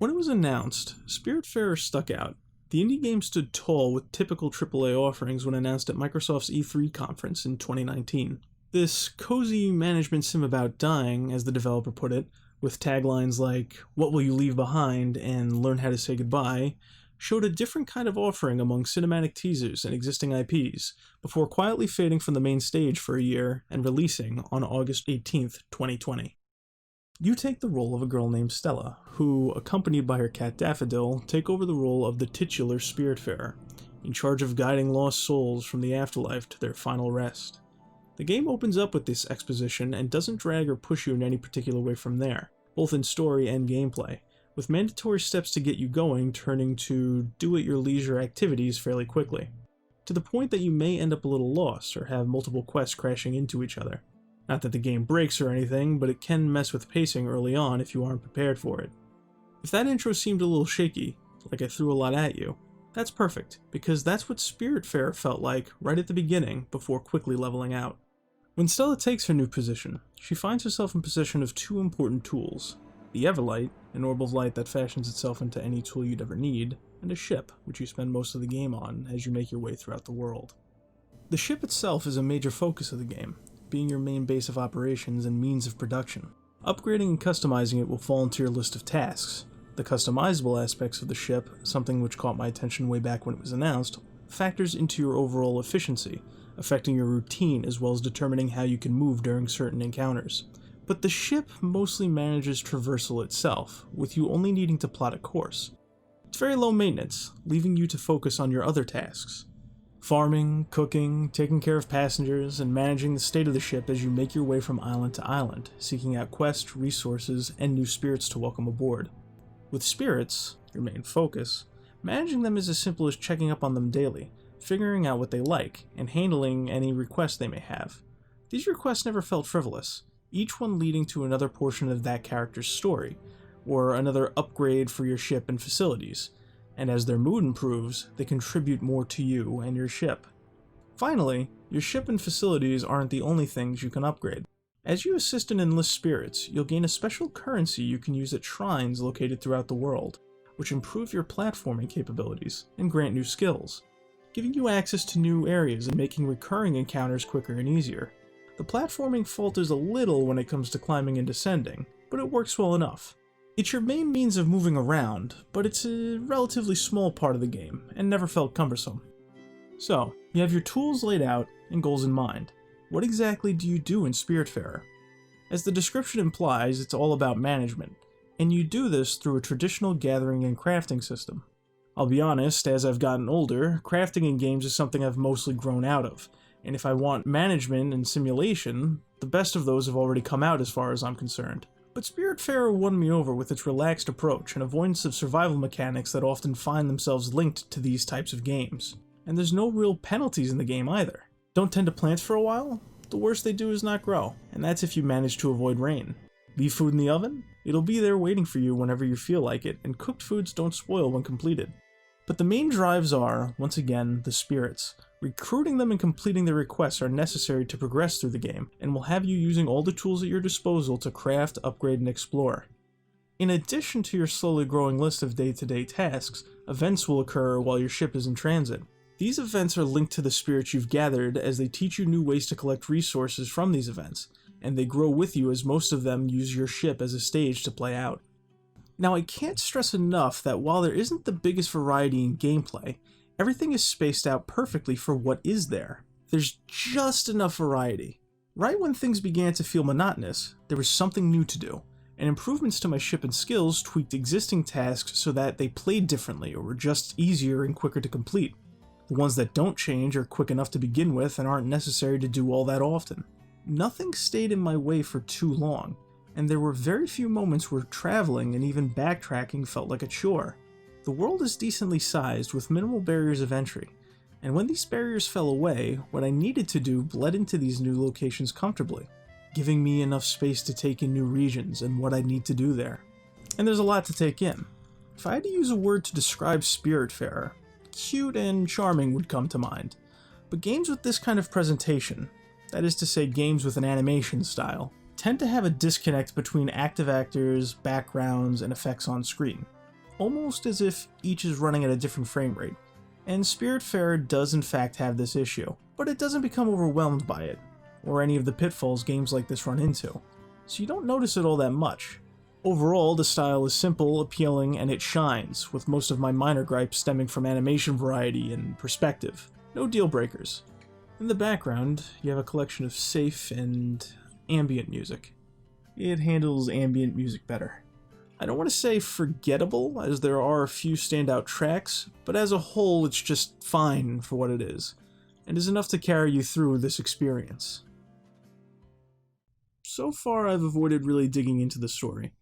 When it was announced, Spiritfarer stuck out. The indie game stood tall with typical AAA offerings when announced at Microsoft's E3 conference in 2019. This cozy management sim about dying, as the developer put it, with taglines like, "What will you leave behind?" and "Learn how to say goodbye," showed a different kind of offering among cinematic teasers and existing IPs, before quietly fading from the main stage for a year and releasing on August 18th, 2020. You take the role of a girl named Stella, who, accompanied by her cat Daffodil, take over the role of the titular Spiritfarer, in charge of guiding lost souls from the afterlife to their final rest. The game opens up with this exposition and doesn't drag or push you in any particular way from there, both in story and gameplay, with mandatory steps to get you going turning to do-at-your-leisure activities fairly quickly, to the point that you may end up a little lost or have multiple quests crashing into each other. Not that the game breaks or anything, but it can mess with pacing early on if you aren't prepared for it. If that intro seemed a little shaky, like I threw a lot at you, that's perfect, because that's what Spiritfarer felt like right at the beginning before quickly leveling out. When Stella takes her new position, she finds herself in possession of two important tools: the Everlight, an orb of light that fashions itself into any tool you'd ever need, and a ship, which you spend most of the game on as you make your way throughout the world. The ship itself is a major focus of the game, being your main base of operations and means of production. Upgrading and customizing it will fall into your list of tasks. The customizable aspects of the ship, something which caught my attention way back when it was announced, factors into your overall efficiency, affecting your routine as well as determining how you can move during certain encounters. But the ship mostly manages traversal itself, with you only needing to plot a course. It's very low maintenance, leaving you to focus on your other tasks: farming, cooking, taking care of passengers, and managing the state of the ship as you make your way from island to island, seeking out quests, resources, and new spirits to welcome aboard. With spirits, your main focus, managing them is as simple as checking up on them daily, figuring out what they like, and handling any requests they may have. These requests never felt frivolous, each one leading to another portion of that character's story, or another upgrade for your ship and facilities, and as their mood improves, they contribute more to you and your ship. Finally, your ship and facilities aren't the only things you can upgrade. As you assist and enlist spirits, you'll gain a special currency you can use at shrines located throughout the world, which improve your platforming capabilities and grant new skills, giving you access to new areas and making recurring encounters quicker and easier. The platforming falters a little when it comes to climbing and descending, but it works well enough. It's your main means of moving around, but it's a relatively small part of the game, and never felt cumbersome. So, you have your tools laid out and goals in mind. What exactly do you do in Spiritfarer? As the description implies, it's all about management, and you do this through a traditional gathering and crafting system. I'll be honest, as I've gotten older, crafting in games is something I've mostly grown out of, and if I want management and simulation, the best of those have already come out as far as I'm concerned. But Spiritfarer won me over with its relaxed approach and avoidance of survival mechanics that often find themselves linked to these types of games. And there's no real penalties in the game either. Don't tend to plant for a while? The worst they do is not grow, and that's if you manage to avoid rain. Leave food in the oven? It'll be there waiting for you whenever you feel like it, and cooked foods don't spoil when completed. But the main drives are, once again, the spirits. Recruiting them and completing their requests are necessary to progress through the game, and will have you using all the tools at your disposal to craft, upgrade, and explore. In addition to your slowly growing list of day-to-day tasks, events will occur while your ship is in transit. These events are linked to the spirits you've gathered as they teach you new ways to collect resources from these events, and they grow with you as most of them use your ship as a stage to play out. Now, I can't stress enough that while there isn't the biggest variety in gameplay, everything is spaced out perfectly for what is there. There's just enough variety. Right when things began to feel monotonous, there was something new to do, and improvements to my ship and skills tweaked existing tasks so that they played differently or were just easier and quicker to complete. The ones that don't change are quick enough to begin with and aren't necessary to do all that often. Nothing stayed in my way for too long, and there were very few moments where traveling and even backtracking felt like a chore. The world is decently sized with minimal barriers of entry, and when these barriers fell away, what I needed to do bled into these new locations comfortably, giving me enough space to take in new regions and what I need to do there. And there's a lot to take in. If I had to use a word to describe Spiritfarer, cute and charming would come to mind. But games with this kind of presentation, that is to say games with an animation style, tend to have a disconnect between active actors, backgrounds, and effects on screen. almost as if each is running at a different frame rate. And Spiritfarer does in fact have this issue, but it doesn't become overwhelmed by it, or any of the pitfalls games like this run into, so you don't notice it all that much. Overall, the style is simple, appealing, and it shines, with most of my minor gripes stemming from animation variety and perspective. No deal breakers. In the background, you have a collection of safe and ambient music. It handles ambient music better. I don't want to say forgettable, as there are a few standout tracks, but as a whole it's just fine for what it is, and is enough to carry you through this experience. So far I've avoided really digging into the story.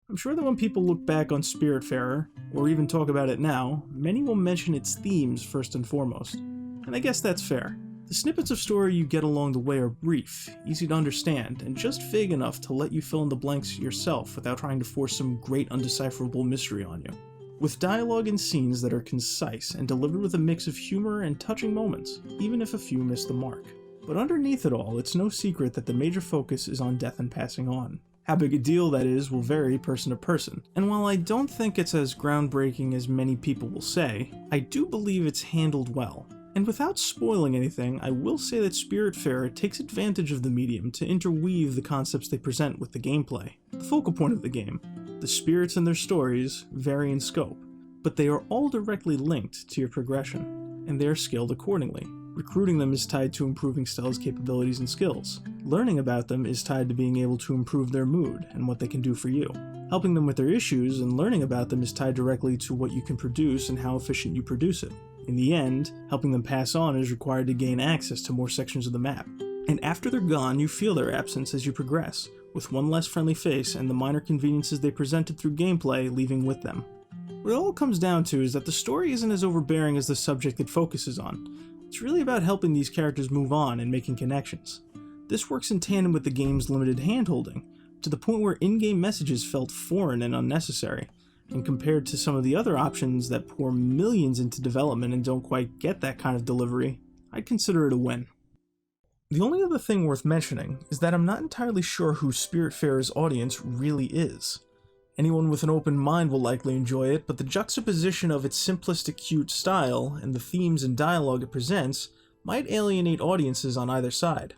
I'm sure that when people look back on Spiritfarer, or even talk about it now, many will mention its themes first and foremost, and I guess that's fair. The snippets of story you get along the way are brief, easy to understand, and just vague enough to let you fill in the blanks yourself without trying to force some great undecipherable mystery on you. With dialogue and scenes that are concise and delivered with a mix of humor and touching moments, even if a few miss the mark. But underneath it all, it's no secret that the major focus is on death and passing on. How big a deal that is will vary person to person, and while I don't think it's as groundbreaking as many people will say, I do believe it's handled well. And without spoiling anything, I will say that Spiritfarer takes advantage of the medium to interweave the concepts they present with the gameplay. The focal point of the game, the spirits and their stories, vary in scope, but they are all directly linked to your progression, and they are scaled accordingly. Recruiting them is tied to improving Stella's capabilities and skills. Learning about them is tied to being able to improve their mood and what they can do for you. Helping them with their issues and learning about them is tied directly to what you can produce and how efficient you produce it. In the end, helping them pass on is required to gain access to more sections of the map. And after they're gone, you feel their absence as you progress, with one less friendly face and the minor conveniences they presented through gameplay leaving with them. What it all comes down to is that the story isn't as overbearing as the subject it focuses on. It's really about helping these characters move on and making connections. This works in tandem with the game's limited handholding, to the point where in-game messages felt foreign and unnecessary, and compared to some of the other options that pour millions into development and don't quite get that kind of delivery, I'd consider it a win. The only other thing worth mentioning is that I'm not entirely sure who Spiritfarer's audience really is. Anyone with an open mind will likely enjoy it, but the juxtaposition of its simplistic, cute style and the themes and dialogue it presents might alienate audiences on either side.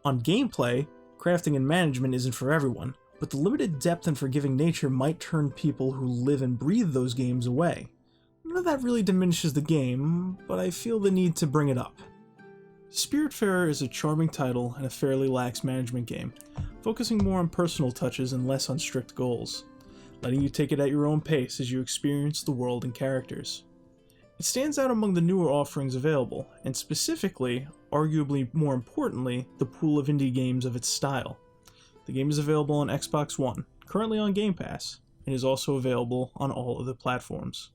On gameplay, crafting and management isn't for everyone, but the limited depth and forgiving nature might turn people who live and breathe those games away. None of that really diminishes the game, but I feel the need to bring it up. Spiritfarer is a charming title and a fairly lax management game, focusing more on personal touches and less on strict goals, letting you take it at your own pace as you experience the world and characters. It stands out among the newer offerings available, and specifically, arguably more importantly, the pool of indie games of its style. The game is available on Xbox One, currently on Game Pass, and is also available on all other platforms.